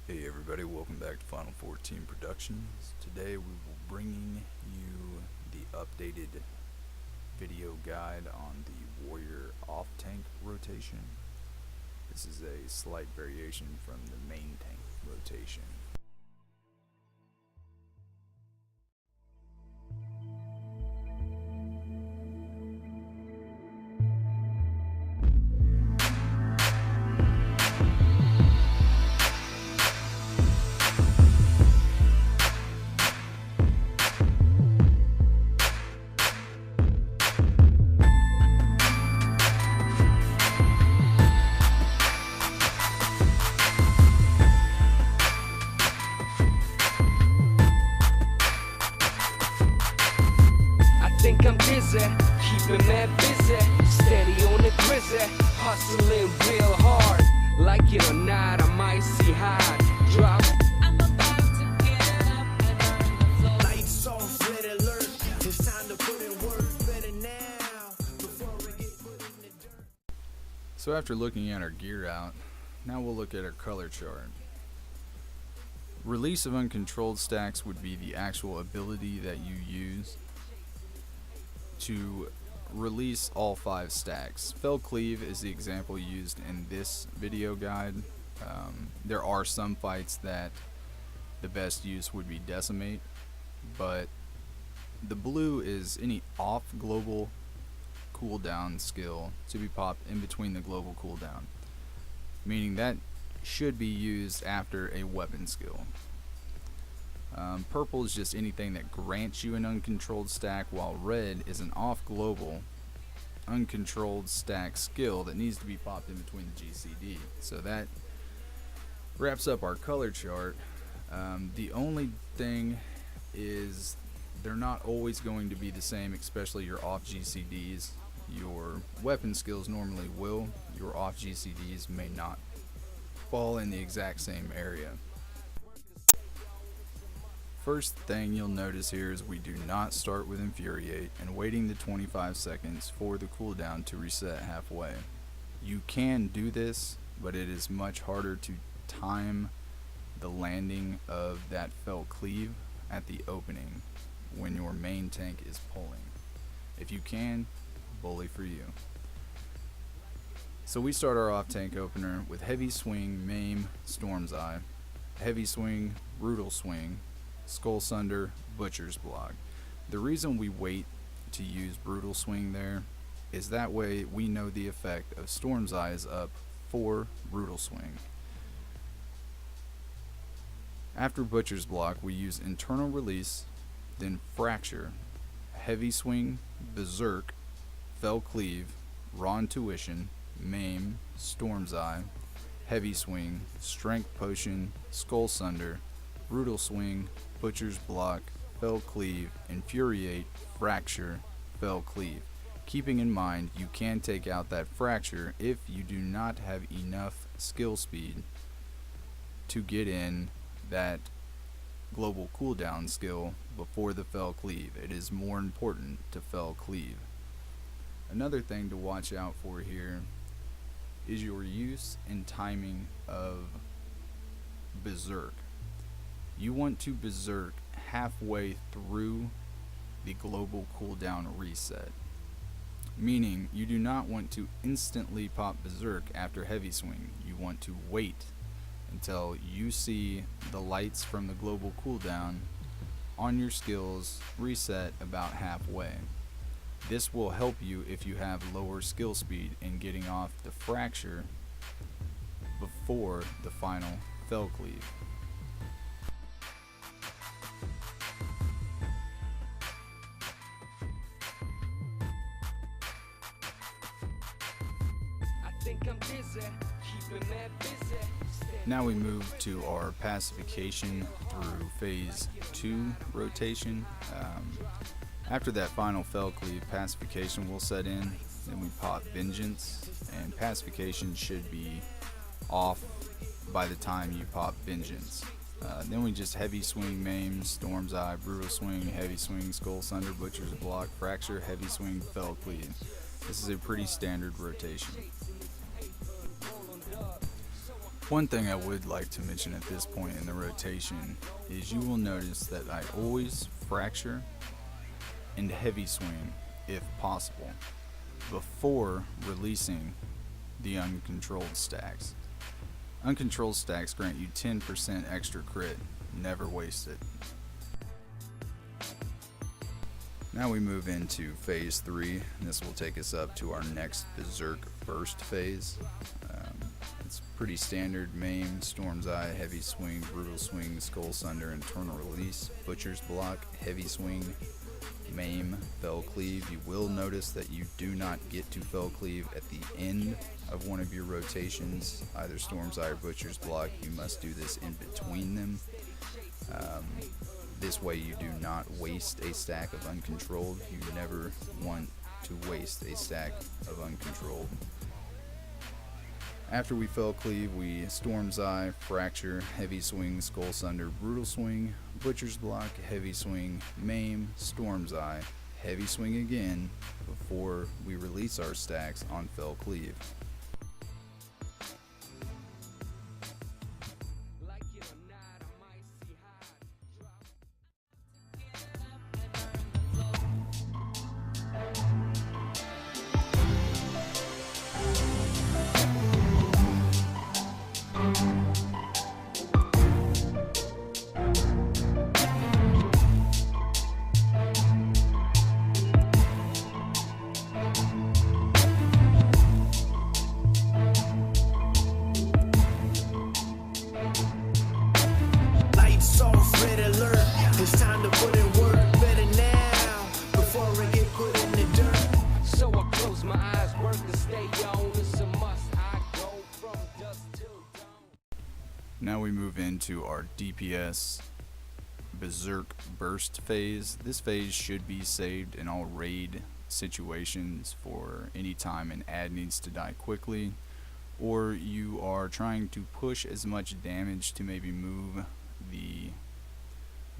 Hey everybody, welcome back to Final 14 Productions. Today we will be bringing you the updated video guide on the Warrior off-tank rotation. This is a slight variation from the main tank rotation. Think I'm busy, keeping mad busy, steady on the grizzly, hustling real hard. Like it or not, I might see high drop. I'm about to get up and on the floor. Lights off, red alert. It's time to put in work better now before I get put in the dirt. So after looking at our gear out, now we'll look at our color chart. Release of uncontrolled stacks would be the actual ability that you use to release all 5 stacks. Fell Cleave is the example used in this video guide. There are some fights that the best use would be Decimate, but the blue is any off global cooldown skill to be popped in between the global cooldown, meaning that should be used after a weapon skill. Purple is just anything that grants you an uncontrolled stack, while red is an off-global uncontrolled stack skill that needs to be popped in between the GCD. So that wraps up our color chart. The only thing is they're not always going to be the same, especially your off GCDs. Your weapon skills normally will. Your off GCDs may not fall in the exact same area. First thing you'll notice here is we do not start with Infuriate and waiting the 25 seconds for the cooldown to reset halfway. You can do this, but it is much harder to time the landing of that Fell Cleave at the opening when your main tank is pulling. If you can, bully for you. So we start our off tank opener with Heavy Swing, Maim, Storm's Eye, Heavy Swing, Brutal Swing, Skull Sunder, Butcher's Block. The reason we wait to use Brutal Swing there is that way we know the effect of Storm's Eye is up for Brutal Swing. After Butcher's Block, we use Internal Release, then Fracture, Heavy Swing, Berserk, Fell Cleave, Raw Intuition, Maim, Storm's Eye, Heavy Swing, Strength Potion, Skull Sunder, Brutal Swing, Butcher's Block, Fell Cleave, Infuriate, Fracture, Fell Cleave. Keeping in mind you can take out that Fracture if you do not have enough skill speed to get in that global cooldown skill before the Fell Cleave. It is more important to Fell Cleave. Another thing to watch out for here is your use and timing of Berserk. You want to Berserk halfway through the global cooldown reset, meaning you do not want to instantly pop Berserk after Heavy Swing. You want to wait until you see the lights from the global cooldown on your skills reset about halfway. This will help you if you have lower skill speed in getting off the Fracture before the final Fell Cleave. Think I'm busy, keeping mad busy. Now we move to our Pacification through Phase 2 rotation. After that final Fell Cleave, Pacification will set in, then we pop Vengeance, and Pacification should be off by the time you pop Vengeance. Then we just Heavy Swing, Maim, Storm's Eye, Brutal Swing, Heavy Swing, Skull Sunder, Butcher's Block, Fracture, Heavy Swing, Fell Cleave. This is a pretty standard rotation. One thing I would like to mention at this point in the rotation is you will notice that I always fracture and heavy swing, if possible, before releasing the uncontrolled stacks. Uncontrolled stacks grant you 10% extra crit. Never waste it. Now we move into phase 3, and this will take us up to our next Berserk burst phase. It's pretty standard: Maim, Storm's Eye, Heavy Swing, Brutal Swing, Skull Sunder, Internal Release, Butcher's Block, Heavy Swing, Maim, Fell Cleave. You will notice that you do not get to Fell Cleave at the end of one of your rotations, either Storm's Eye or Butcher's Block. You must do this in between them. This way you do not waste a stack of uncontrolled. You never want to waste a stack of uncontrolled. After we Fell Cleave, we Storm's Eye, Fracture, Heavy Swing, Skull Sunder, Brutal Swing, Butcher's Block, Heavy Swing, Maim, Storm's Eye, Heavy Swing again before we release our stacks on Fell Cleave. Lights off, red alert. It's time to put in work. Better now before I get put in the dirt. So I close my eyes, work to stay on. It's a must. I go from dusk till dawn. Now we move into our DPS Berserk burst phase. This phase should be saved in all raid situations for any time an ad needs to die quickly, or you are trying to push as much damage to maybe move the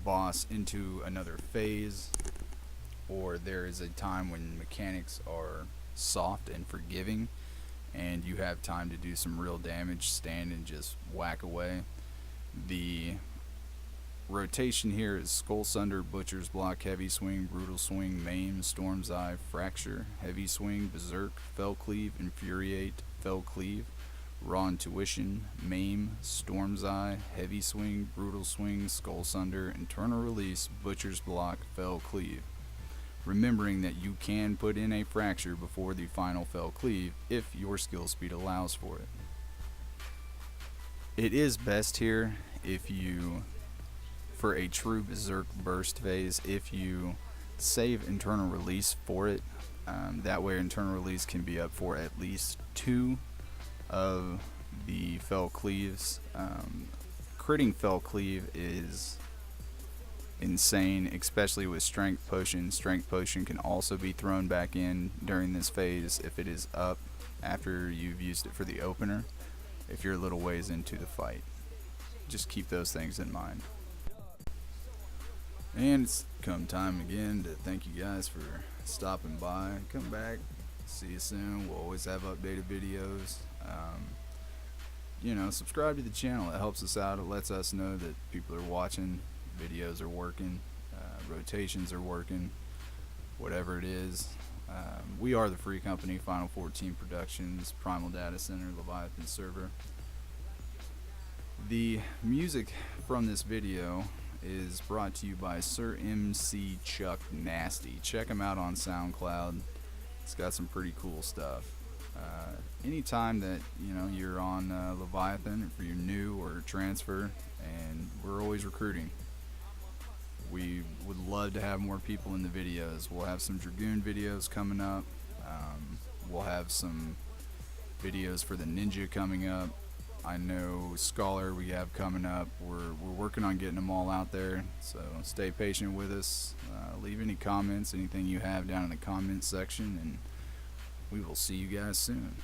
boss into another phase, or there is a time when mechanics are soft and forgiving and you have time to do some real damage, stand and just whack away. The rotation here is Skull Sunder, Butcher's Block, Heavy Swing, Brutal Swing, Maim, Storm's Eye, Fracture, Heavy Swing, Berserk, Fell Cleave, Infuriate, Fell Cleave, Raw Intuition, Maim, Storm's Eye, Heavy Swing, Brutal Swing, Skull Sunder, Internal Release, Butcher's Block, Fell Cleave. Remembering that you can put in a Fracture before the final Fell Cleave if your skill speed allows for it. It is best here if you, for a true Berserk burst phase, if you save Internal Release for it. That way Internal Release can be up for at least 2 of the Fell Cleaves. Critting Fell Cleave is insane, especially with Strength Potion. Strength Potion can also be thrown back in during this phase if it is up after you've used it for the opener, if you're a little ways into the fight. Just keep those things in mind. And it's come time again to thank you guys for stopping by. Come back, see you soon. We'll always have updated videos. Subscribe to the channel. It helps us out. It lets us know that people are watching, videos are working, rotations are working, whatever it is. We are the free company, Final 14 Productions, Primal Data Center, Leviathan server. The music from this video is brought to you by Sir MC Chuck Nasty. Check him out on SoundCloud. It's got some pretty cool stuff. Anytime that you're on Leviathan, if you're new or transfer, and we're always recruiting. We would love to have more people in the videos. We'll have some Dragoon videos coming up. We'll have some videos for the Ninja coming up. I know Scholar we have coming up. We're working on getting them all out there, so stay patient with us. Leave any comments, anything you have down in the comments section, and we will see you guys soon.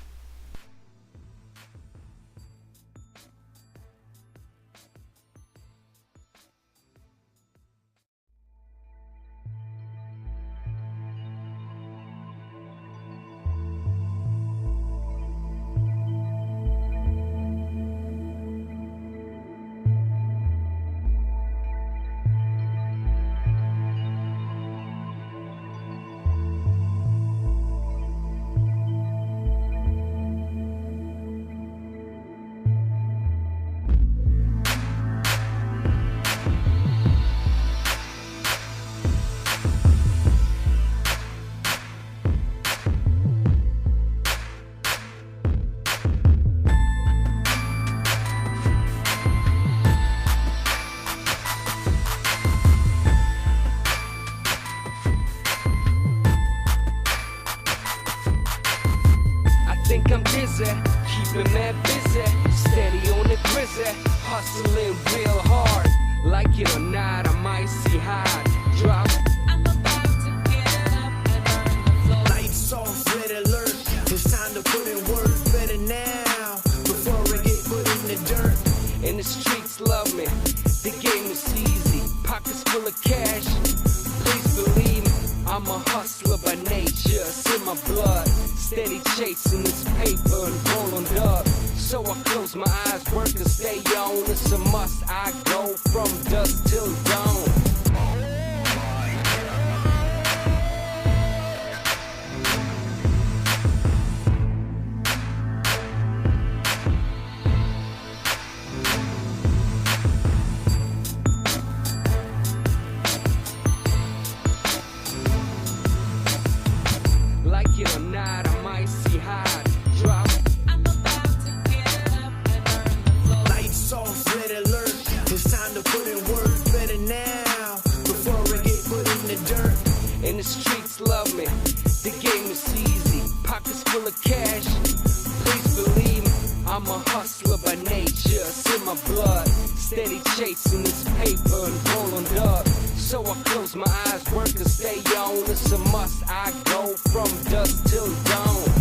hustling real hard. Like it or not, I'm icy hot. Drop. I'm about to get up and burn the floor. Lights off, red alert. It's time to put in work. Better now before I get put in the dirt. And the streets love me. The game is easy. Pockets full of cash. Please believe me, I'm a hustler by nature. It's in my blood. Steady chasing this paper and rolling up. So I close my eyes, work and stay on. It's a must. I go from dusk till dawn. Like it or not, I'm icy hot. Drop. I'm about to get up and burn the floor. Lights off, red alert. It's time to put in work. Better now before I get put in the dirt. And the streets love me. The game is easy. Pockets full of cash. Please believe me, I'm a hustler by nature. It's in my blood. Steady chasing this paper and rolling up. So I close my eyes, work and stay on. It's a must. I go from dusk till dawn.